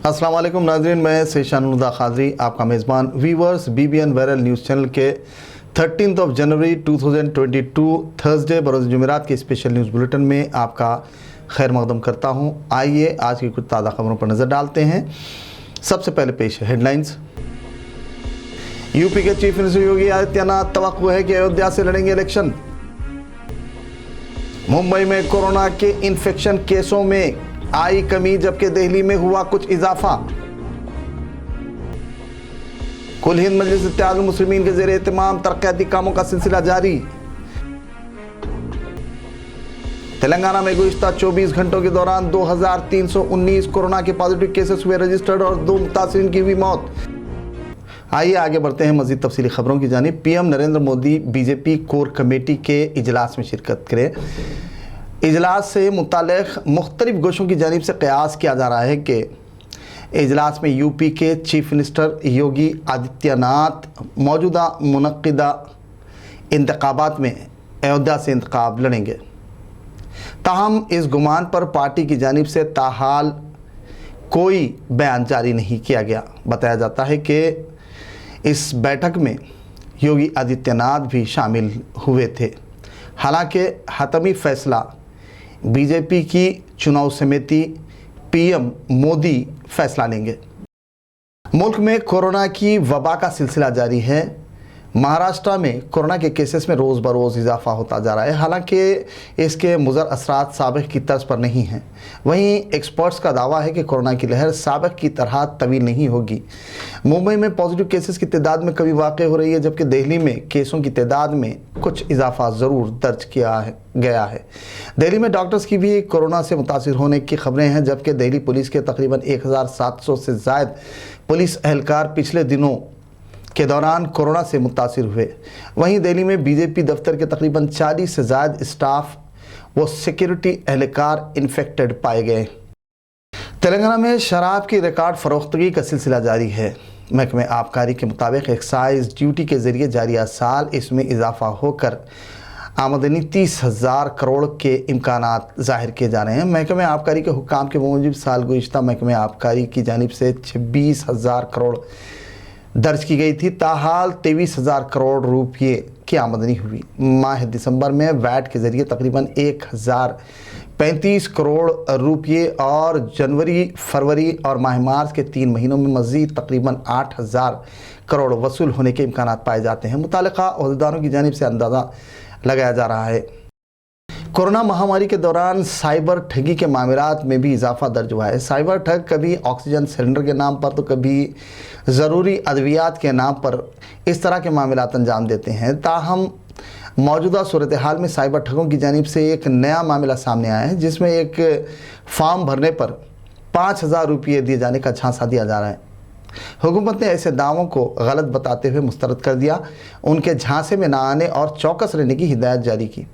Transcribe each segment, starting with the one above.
अस्सलाम वालेकुम नाज़रीन, मैं सेशानुदा खादरी आपका मेज़बान viewers BBN viral news channel के 13 जनवरी 2022 थर्सडे बरोज़ जुमेरात के स्पेशल न्यूज़ बुलेटिन में आपका खैर मकदम करता हूं। आइए आज की कुछ ताज़ा खबरों पर नज़र डालते हैं। सबसे पहले पेश है हेडलाइंस। यूपी के चीफ मिनिस्टर योगी आदित्यनाथ तवक्को है कि अयोध्या से लड़ेंगे इलेक्शन। मुंबई में कोरोना के इन्फेक्शन केसों में आई कमी जबकि दिल्ली में हुआ कुछ इजाफा। कुल हिंद मजलिस इत्तेहादुल मुस्लिमीन के ज़ेर एहतमाम तरक्याती कामों का सिलसिला जारी। तेलंगाना में गुज़िश्ता 24 घंटों के दौरान 2319 कोरोना के पॉजिटिव केसेस हुए रजिस्टर्ड और 2 मुतासिरीन की हुई मौत। आइए आगे बढ़ते हैं मज़ीद तफसीली खबरों की जानिब। PM Narendra Modi BJP core committee के इजलास में शिरकत करें। इजलास से मुताल्लिक़ मुख्तलिफ गोशों की जानिब से क़यास किया जा रहा है कि इजलास में यूपी के चीफ मिनिस्टर योगी आदित्यनाथ मौजूदा मुनक़्क़िदा इंतख़ाबात में अयोध्या से इंतख़ाब लड़ेंगे। ताहम इस गुमान पर पार्टी की जानिब से ताहाल कोई बयान जारी नहीं किया गया। बताया जाता है कि इस बैठक में योगी आदित्यनाथ भी शामिल हुए थे। हालांकि हतमी फ़ैसला बीजेपी की चुनाव समिति पीएम मोदी फैसला लेंगे। मुल्क में कोरोना की वबा का सिलसिला जारी है। महाराष्ट्र में कोरोना के केसेस में रोज़ बरोज़ इजाफा होता जा रहा है। हालांकि इसके मुज़र असरात साबिक़ की तर्ज पर नहीं हैं। वहीं एक्सपर्ट्स का दावा है कि कोरोना की लहर साबिक़ की तरह तवील नहीं होगी। मुंबई में पॉजिटिव केसेस की तादाद में कमी वाक़ हो रही है, जबकि दिल्ली में केसों की तादाद में कुछ इजाफा ज़रूर दर्ज किया गया है। दिल्ली में डॉक्टर्स की भी कोरोना से मुतासिर होने की खबरें हैं, जबकि दिल्ली पुलिस के तकरीबन 1700 से ज़ायद पुलिस एहलकार पिछले दिनों के दौरान कोरोना से मुतासिर हुए। वहीं दिल्ली में बीजेपी दफ्तर के तकरीबन 40 से ज़ायद स्टाफ व सिक्योरिटी एहलकार इन्फेक्टेड पाए गए। तेलंगाना में शराब की रिकॉर्ड फरोख्तगी का सिलसिला जारी है। महकमे आबकारी के मुताबिक एक्साइज ड्यूटी के ज़रिए जारिया साल इसमें इजाफा होकर आमदनी 30,000 करोड़ के इम्कानात ज़ाहिर किए जा रहे हैं। महकमे आबकारी के हुक्काम के मुताबिक साल गुज़िश्ता महकमे आबकारी की जानिब से 26,000 करोड़ दर्ज की गई थी। ताहाल 23,000 करोड़ रुपये की आमदनी हुई। माह दिसंबर में वैट के ज़रिए तकरीबन 1,035 करोड़ रुपये और जनवरी, फरवरी और माह मार्च के 3 महीनों में मज़ीद तकरीबन 8,000 करोड़ वसूल होने के इम्कानात पाए जाते हैं। मुताल्लिक़ा अहदेदारों की जानिब से अंदाज़ा लगाया जा रहा है। कोरोना महामारी के दौरान साइबर ठगी के मामलात में भी इजाफा दर्ज हुआ है। साइबर ठग कभी ऑक्सीजन सिलेंडर के नाम पर तो कभी ज़रूरी अद्वियात के नाम पर इस तरह के मामलात अंजाम देते हैं। ताहम मौजूदा सूरत हाल में साइबर ठगों की जानिब से एक नया मामला सामने आया है, जिसमें एक फॉर्म भरने पर 5,000 रुपये दिए जाने का झांसा दिया जा रहा है। हुकूमत ने ऐसे दावों को गलत बताते हुए मुस्तरद कर दिया, उनके झांसे में ना आने और चौकस रहने की हिदायत जारी की।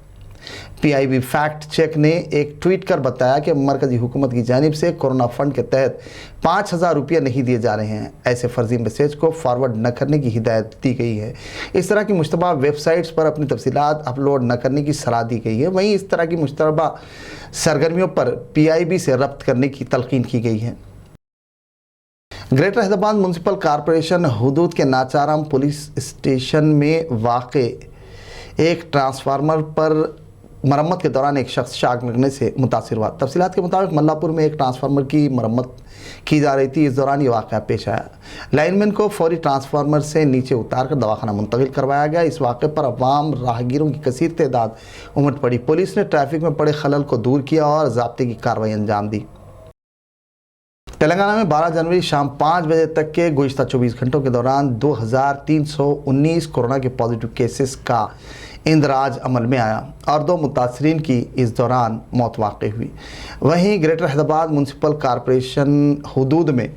PIB फैक्ट चेक ने एक ट्वीट कर बताया कि मरकज़ी हुकूमत की जानिब से कोरोना फंड के तहत 5,000 रुपये नहीं दिए जा रहे हैं। ऐसे फर्जी मैसेज को फॉरवर्ड न करने की हिदायत दी गई है। इस तरह की मुश्तबा वेबसाइट्स पर अपनी तफसीलात अपलोड न करने की सलाह दी गई है। वहीं इस तरह की मुश्तबा सरगर्मियों पर PIB से रब्त करने की तलकीन की गई है। ग्रेटर हैदराबाद म्यूनसिपल कॉरपोरेशन हुदूद के नाचाराम पुलिस स्टेशन में वाक़े एक ट्रांसफार्मर पर मरम्मत के दौरान एक शख्स शाक लगने से मुतासिर हुआ। तफसीलात के मुताबिक मल्लापुर में एक ट्रांसफार्मर की मरम्मत की जा रही थी। इस दौरान ये वाक़या पेश आया। लाइनमैन को फौरी ट्रांसफार्मर से नीचे उतार कर दवाखाना मुंतकिल करवाया गया। इस वाक़े पर अवाम राहगीरों की कसीर तादाद उमड़ पड़ी। पुलिस ने ट्रैफिक में पड़े खलल को दूर किया और ज़ाब्ते की कार्रवाई अंजाम दी। तेलंगाना में 12 जनवरी शाम 5 बजे तक के गुज़िश्ता 24 घंटों के दौरान 2319 कोरोना के पॉजिटिव केसेस का इंदराज अमल में आया और 2 मुतासरीन की इस दौरान मौत वाक़ हुई। वहीं ग्रेटर हैदराबाद म्यूनसिपल कॉरपोरेशन हुदूद में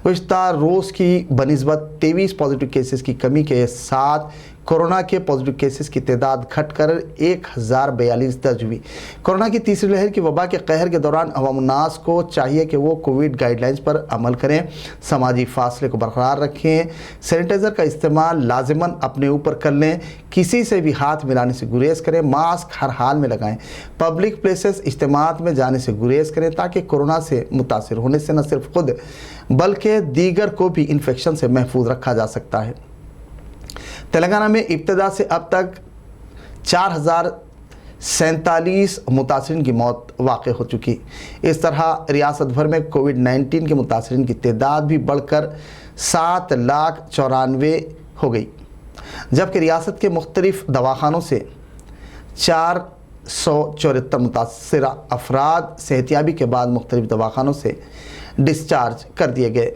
गुज़िश्ता रोज़ की बनिस्बत 23 पॉजिटिव केसेस की कमी के साथ कोरोना के पॉजिटिव केसेस की तादाद घटकर 1042 दर्ज हुई। कोरोना की तीसरी लहर की वबा के कहर के दौरान अवाम उन्नास को चाहिए कि वो कोविड गाइडलाइंस पर अमल करें, समाजी फासले को बरकरार रखें, सैनिटाइज़र का इस्तेमाल लाजिमन अपने ऊपर कर लें, किसी से भी हाथ मिलाने से गुरेज करें, मास्क हर हाल में लगाएं, पब्लिक प्लेसेस इज्तिमात में जाने से गुरेज करें ताकि कोरोना से मुतासिर होने से न सिर्फ खुद बल्कि दीगर को भी इन्फेक्शन से महफूज रखा जा सकता है। तेलंगाना में इब्तदा से अब तक 4047 मुतासरीन की मौत वाक़ हो चुकी। इस तरह रियासत भर में कोविड-19 के मुतासरीन की तादाद भी बढ़कर 7,94,000 हो गई, जबकि रियासत के मुख्तलिफ दवाखानों से 474 मुतासरा अफराद सेहतियाबी के बाद मुख्तलिफ दवाखानों से डिस्चार्ज कर दिए गए।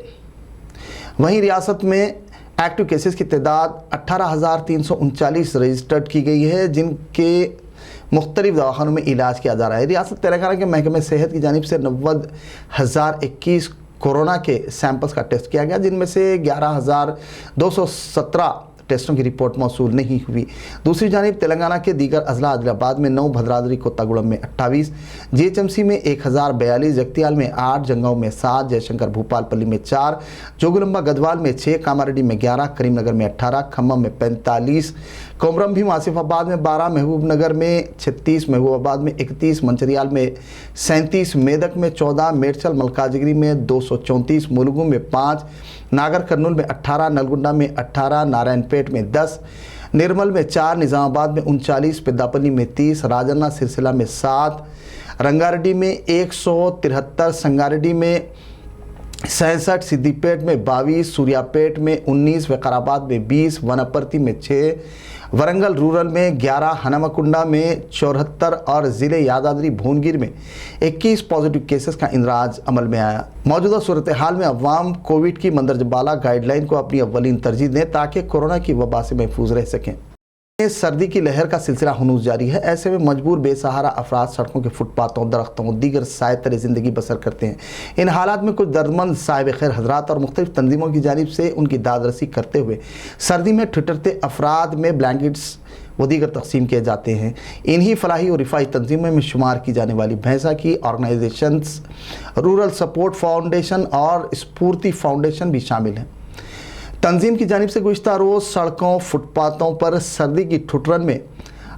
वहीं रियासत में एक्टिव केसेस की तादाद 18,339 रजिस्टर्ड की गई है, जिनके मुख्तलिफ दवाखानों में इलाज किया जा रहा है। रियासत तेलंगाना के महकमे सेहत की जानिब से 90,021 कोरोना के सैंपल्स का टेस्ट किया गया, जिनमें से 11,217 टेस्टों की रिपोर्ट मौसूल नहीं हुई। दूसरी जानिब तेलंगाना के दीगर अजला आदिलाबाद में 9, भद्राद्री कोत्तागुड़म में 28, जीएचएमसी में 1042, जगतियाल में 8, जंगांव में 7, जयशंकर भूपालपल्ली में 4, जोगुलंबा गदवाल में 6, कामारेड्डी में 11, करीमनगर में 18, खम्मम में 45, कोमरम भीम आसिफाबाद में 12, महबूबनगर में 36, महबूबाबाद में 31, मंचरियाल में 37, मेदक में 14, मेडचल मलकाजगिरी में 234, मुलुगु में 5, नागर कर्नूल में 18, नलगुंडा में 18, नारायणपेट में 10, निर्मल में 4, निज़ामाबाद में 39, पेद्दापल्ली में 30, राजन्ना सिरसिला में 7, रंगारेड्डी में 173, संगारेड्डी में 67, सिद्दीपेट में 22, सूर्यापेट में 19, विकाराबाद में 20, वनपर्ती में 6, वरंगल रूरल में 11, हनुमकुंडा में 74 और ज़िले यादाद्री भुवनगिर में 21 पॉजिटिव केसेस का इंदराज अमल में आया। मौजूदा सूरत हाल में अवाम कोविड की मंदरजबाला गाइडलाइन को अपनी अव्वलीन तरजीह दें ताकि कोरोना की वबा से महफूज रह सकें। सर्दी की लहर का सिलसिला हनूज जारी है। ऐसे में मजबूर बेसहारा अफराद सड़कों के फुटपाथों, दरख्तों, दीगर सायतर ज़िंदगी बसर करते हैं। इन हालात में कुछ दर्दमंद साहिब खैर हजरात और मुख्तलिफ तंजीमों की जानिब से उनकी दादरसी करते हुए सर्दी में ठिठुरते अफराद में ब्लैंकेट्स व दीगर तकसीम किए जाते हैं। इन्हीं फलाही और रिफाही तंजीमों में शुमार की जाने वाली भैंसा की ऑर्गेनाइजेशंस, रूरल सपोर्ट फाउंडेशन और स्फूर्ति फाउंडेशन भी शामिल हैं। तंजीम की जानिब से गुज़िश्ता रोज़ सड़कों, फुटपाथों पर सर्दी की ठुठरन में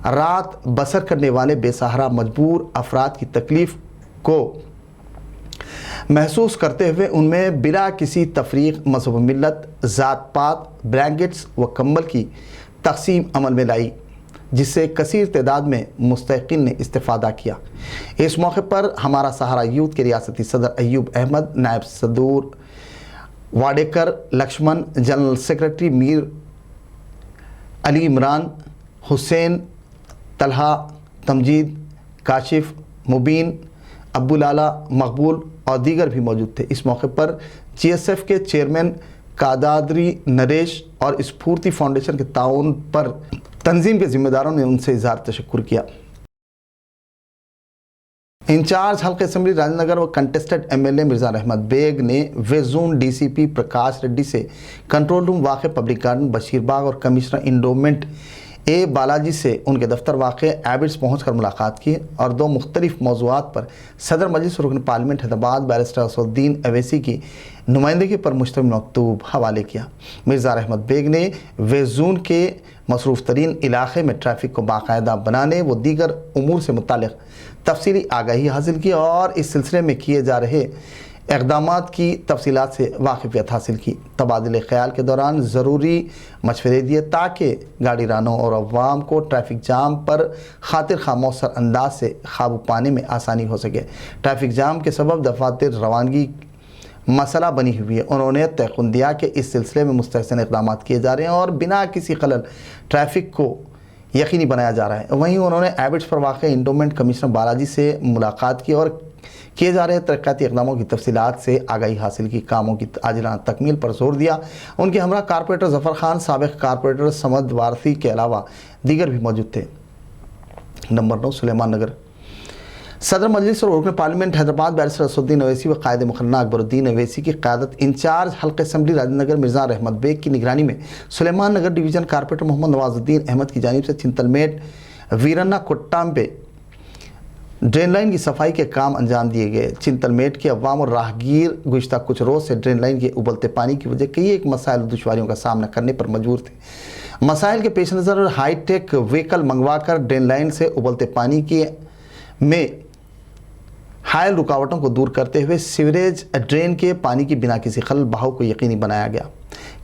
रात बसर करने वाले बेसहारा मजबूर अफराद की तकलीफ़ को महसूस करते हुए उनमें बिला किसी तफरीक, मज़हब, मिल्लत, ज़ात पात ब्लैंकेट्स व कंबल की तकसीम अमल में लाई, जिससे कसीर तादाद में मुस्तहिक़ीन ने इस्तिफ़ादा किया। इस मौके पर हमारा सहारा यूथ के रियासती सदर अय्यूब अहमद, नायब सदूर वाडेकर लक्ष्मण, जनरल सेक्रेटरी मीर अली इमरान, हुसैन, तलहा, तमजीद, काशिफ, मुबीन, अब्बुलाला, मकबूल और दीगर भी मौजूद थे। इस मौके पर जीएसएफ के चेयरमैन कादाद्री नरेश और स्फूर्ति फाउंडेशन के ताउन पर तंजीम के जिम्मेदारों ने उनसे इज़हार तशक्कुर किया। इंचार्ज हल्का असेंबली राजनगर व कंटेस्टेड एमएलए मिर्ज़ा रहमत बेग ने वेजून डीसीपी प्रकाश रेड्डी से कंट्रोल रूम वाक़ पब्लिक गार्डन बशीरबाग और कमिश्नर इंडोमेंट ए बालाजी से उनके दफ्तर वाक़ एबिट्स पहुँच कर मुलाकात की और दो मुख्तलिफ मौज़ूआत पर सदर मजलिस रुकन पार्लियामेंट हैदराबाद बैरिस्टर असदुद्दीन अवैसी की नुमाइंदगी पर मुश्तमिल मकतूब हवाले किया। मिर्ज़ा रहमत बेग ने वेजून के मसरूफ़ तरीन इलाक़े में ट्रैफिक को बाकायदा बनाने व दीगर उमूर से मुतालिक तफसीली आगाही हासिल की और इस सिलसिले में किए जा रहे इक़दामात की तफसीलात से वाकिफ़ियत हासिल की। तबादले ख़याल के दौरान ज़रूरी मशवरे दिए ताकि गाड़ी रानों और अवाम को ट्रैफिक जाम पर खातिर खा मौसर अंदाज से काबू पाने में आसानी हो सके। ट्रैफिक जाम के सबब दफातर रवानगी मसला बनी हुई है। उन्होंने तयक़ुन दिया कि इस सिलसिले में मुस्तहसन इक़दामात किए जा रहे हैं और बिना किसी खलल ट्रैफिक को यकीनी बनाया जा रहा है। वहीं उन्होंने एबिट्स पर वाक़ इंडोमेंट कमिश्नर बालाजी से मुलाकात की और किए जा रहे तरक्याती इक़दामों की तफसीलात से आगाही हासिल की। कामों की आजिलाना तकमील पर जोर दिया। उनके हमरा कारपोरेटर ज़फ़र खान, साबिक़ कारपोरेटर समद वारसी के अलावा दीगर भी मौजूद थे। नंबर 9 सुलेमान नगर। صدر مجلس اور رکن پارلیمنٹ حیدرآباد بیرسٹر اسدالدین اویسی و قائد مقننہ اکبرالدین اویسی کی قیادت انچارج حلقہ اسمبلی راجندر نگر مرزا رحمت بیگ کی نگرانی میں سلیمان نگر ڈویژن کارپوریٹر محمد نواز الدین احمد کی جانب سے چنتل میٹ ویرنا کوٹام پہ ڈرین لائن کی صفائی کے کام انجام دیے گئے۔ چنتل میٹ کے عوام اور راہگیر گزشتہ کچھ روز سے ڈرین لائن کے ابلتے پانی کی وجہ کئی ایک مسائل اور دشواریوں کا سامنا کرنے پر مجبور تھے۔ مسائل کے پیش نظر ہائی ٹیک وہیکل منگوا کر ڈرین لائن سے ابلتے پانی میں حائل رکاوٹوں کو دور کرتے ہوئے سیوریج ڈرین کے پانی کی بنا کسی خلل بہاؤ کو یقینی بنایا گیا۔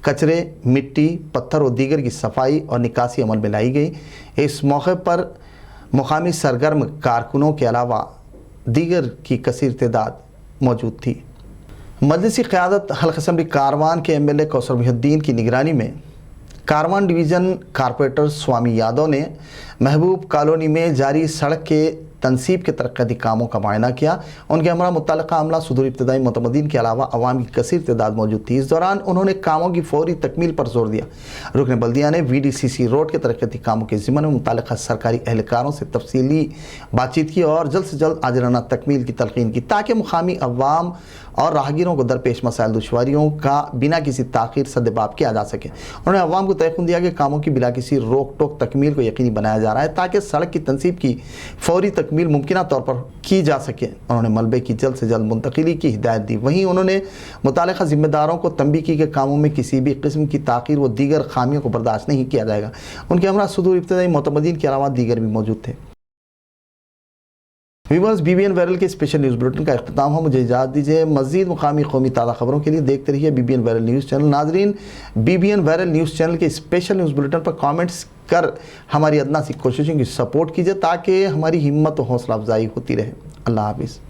کچرے، مٹی، پتھر اور دیگر کی صفائی اور نکاسی عمل میں لائی گئی۔ اس موقع پر مقامی سرگرم کارکنوں کے علاوہ دیگر کی کثیر تعداد موجود تھی۔ مجلسی قیادت حلقہ اسمبلی کاروان کے ایم ایل اے کوثر محی الدین کی نگرانی میں کاروان ڈویژن کارپوریٹر سوامی یادو نے محبوب کالونی میں جاری سڑک کے تنصیب کے ترقیاتی کاموں کا معائنہ کیا۔ ان کے ہمراہ متعلقہ عملہ صدور ابتدائی معتمدین کے علاوہ عوام کی کثیر تعداد موجود تھی۔ اس دوران انہوں نے کاموں کی فوری تکمیل پر زور دیا۔ رکن بلدیہ نے وی ڈی سی سی روڈ کے ترقیاتی کاموں کے ضمن میں متعلقہ سرکاری اہلکاروں سے تفصیلی بات چیت کی اور جلد سے جلد عاجلانہ تکمیل کی تلقین کی تاکہ مقامی عوام اور راہگیروں کو درپیش مسائل دشواریوں کا بنا کسی تاخیر سدباب کیا جا سکے۔ انہوں نے عوام کو تیقن دیا کہ کاموں کی بلا کسی روک ٹوک تکمیل کو یقینی بنایا جا رہا ہے تاکہ سڑک کی تنصیب کی فوری تکمیل ممکنہ طور پر کی جا سکے۔ انہوں نے ملبے کی جلد سے جلد منتقلی کی ہدایت دی۔ وہیں انہوں نے متعلقہ ذمہ داروں کو تنبیہ کی کہ کاموں میں کسی بھی قسم کی تاخیر و دیگر خامیوں کو برداشت نہیں کیا جائے گا۔ ان کے ہمراہ صدور ابتدائی معتمدین کے علاوہ دیگر بھی موجود تھے۔ Viewers, B B N viral کے اسپیشل نیوز بلیٹن کا اختتام ہو۔ مجھے اجازت دیجیے۔ مزید مقامی قومی تازہ خبروں کے لیے دیکھتے رہیے B B N viral news channel. ناظرین، B B N viral news channel کے اسپیشل نیوز بلیٹن پر کامنٹس کر ہماری ادنا سی کوششوں کی سپورٹ کیجیے تاکہ ہماری ہمت و حوصلہ افزائی ہوتی رہے۔ اللہ حافظ۔